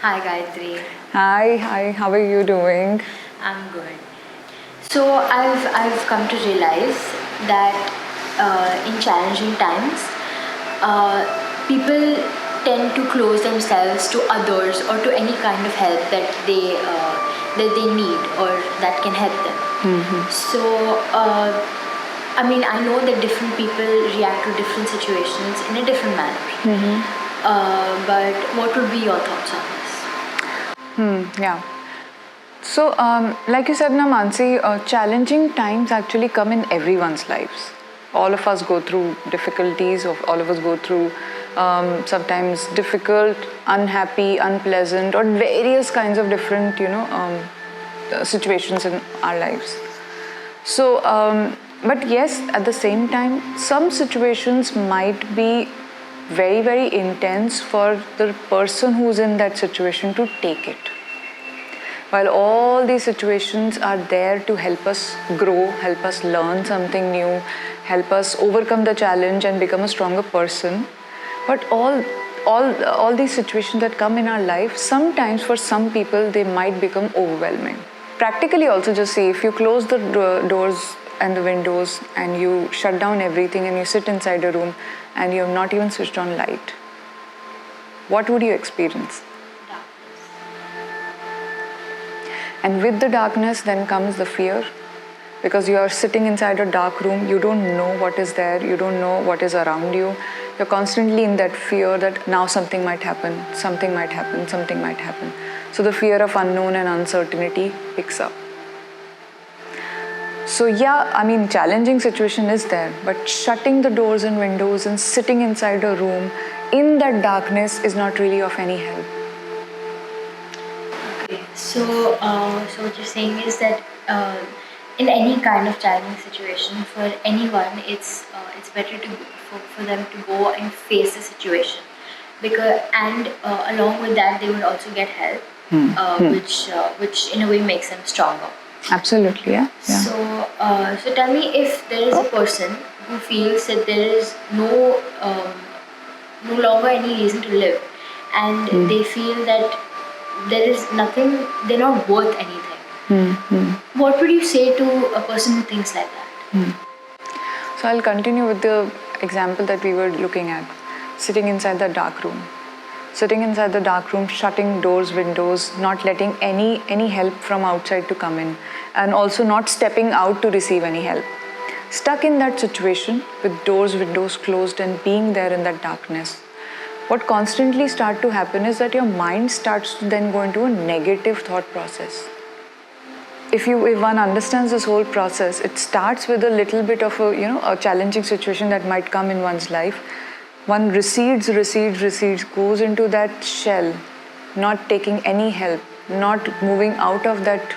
Hi Gayatri. Hi, how are you doing? I'm good. So I've come to realize that in challenging times, people tend to close themselves to others or to any kind of help that they need or that can help them. So I mean, I know that different people react to different situations in a different manner. But what would be your thoughts on this? Yeah. So, like you said, Mansi, challenging times actually come in everyone's lives. All of us go through difficulties, all of us go through sometimes difficult, unhappy, unpleasant, or various kinds of different, situations in our lives. So, but yes, at the same time, some situations might be very, very intense for the person who's in that situation to take it. While all these situations are there to help us grow, help us learn something new, help us overcome the challenge and become a stronger person, but all these situations that come in our life, sometimes for some people they might become overwhelming. Practically also, just see, if you close the doors and the windows and you shut down everything and you sit inside a room and you have not even switched on light, what would you experience? And with the darkness then comes the fear, because you are sitting inside a dark room, you don't know what is there, you don't know what is around you. You're constantly in that fear that now something might happen, something might happen, something might happen. So the fear of unknown and uncertainty picks up. So yeah, I mean, challenging situation is there, but shutting the doors and windows and sitting inside a room in that darkness is not really of any help. Okay, so what you're saying is that in any kind of challenging situation for anyone, it's better for them to go and face the situation, because and along with that they would also get help, which in a way makes them stronger. Absolutely, yeah. So tell me, if there is a person who feels that there is no longer any reason to live, and they feel that there is nothing, they're not worth anything. What would you say to a person who thinks like that? So I'll continue with the example that we were looking at. Sitting inside the dark room. Sitting inside the dark room, shutting doors, windows, not letting any help from outside to come in, and also not stepping out to receive any help. Stuck in that situation with doors, windows closed and being there in that darkness. What constantly starts to happen is that your mind starts to then go into a negative thought process. If one understands this whole process, it starts with a little bit of a challenging situation that might come in one's life. One recedes, goes into that shell, not taking any help, not moving out of that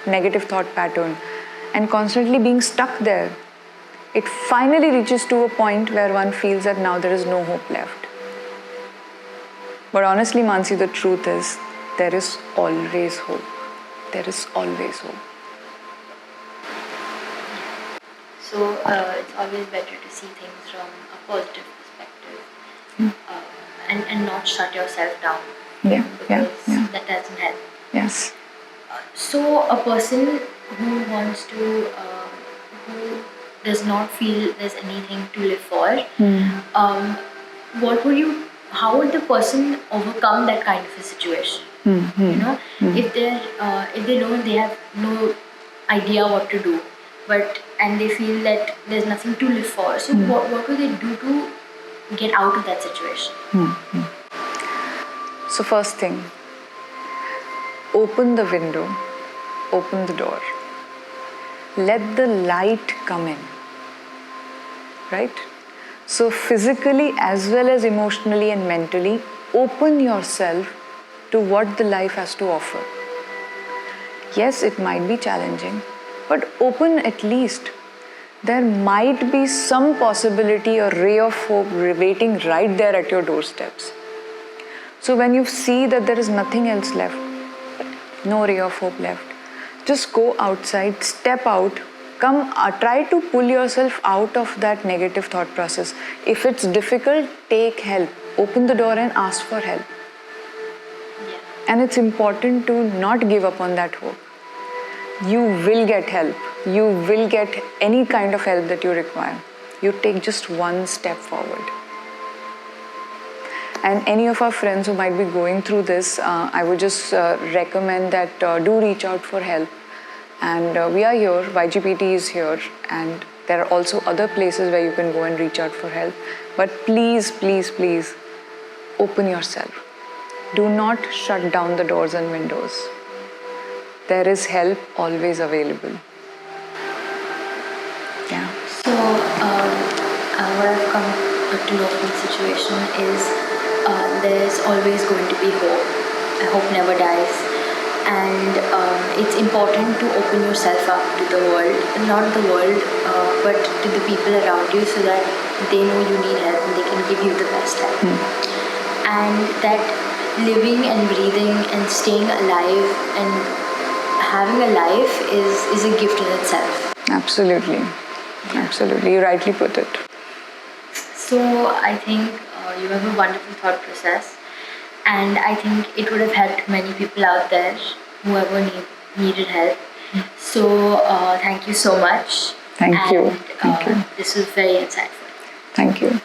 negative thought pattern, and constantly being stuck there. It finally reaches to a point where one feels that now there is no hope left. But honestly, Mansi, the truth is, there is always hope. There is always hope. So it's always better to see things from a positive perspective, and not shut yourself down. Because that doesn't help. Yes. So a person who wants to, who does not feel there's anything to live for, what would you? How would the person overcome that kind of a situation? If they know they have no idea what to do, and they feel that there's nothing to live for. So what do they do to get out of that situation? So first thing, open the window, open the door. Let the light come in. Right? So physically as well as emotionally and mentally, open yourself to what the life has to offer. Yes, it might be challenging, but open at least. There might be some possibility, a ray of hope waiting right there at your doorsteps. So when you see that there is nothing else left, no ray of hope left, just go outside, step out, try to pull yourself out of that negative thought process. If it's difficult, take help. Open the door and ask for help. And it's important to not give up on that hope. You will get help. You will get any kind of help that you require. You take just one step forward. And any of our friends who might be going through this, I would just recommend that do reach out for help. And we are here, YGPT is here, and there are also other places where you can go and reach out for help. But please, please, please, open yourself. Do not shut down the doors and windows. There is help always available. Yeah. So, what I've come to know from the situation is there's always going to be hope. Hope never dies. And it's important to open yourself up to the world, not the world, but to the people around you, so that they know you need help and they can give you the best help. And that living and breathing and staying alive and having a life is a gift in itself. Absolutely. Absolutely. You rightly put it. So I think you have a wonderful thought process, and I think it would have helped many people out there, whoever needed help. So thank you so much. Thank you. Thank you. This was very insightful. Thank you.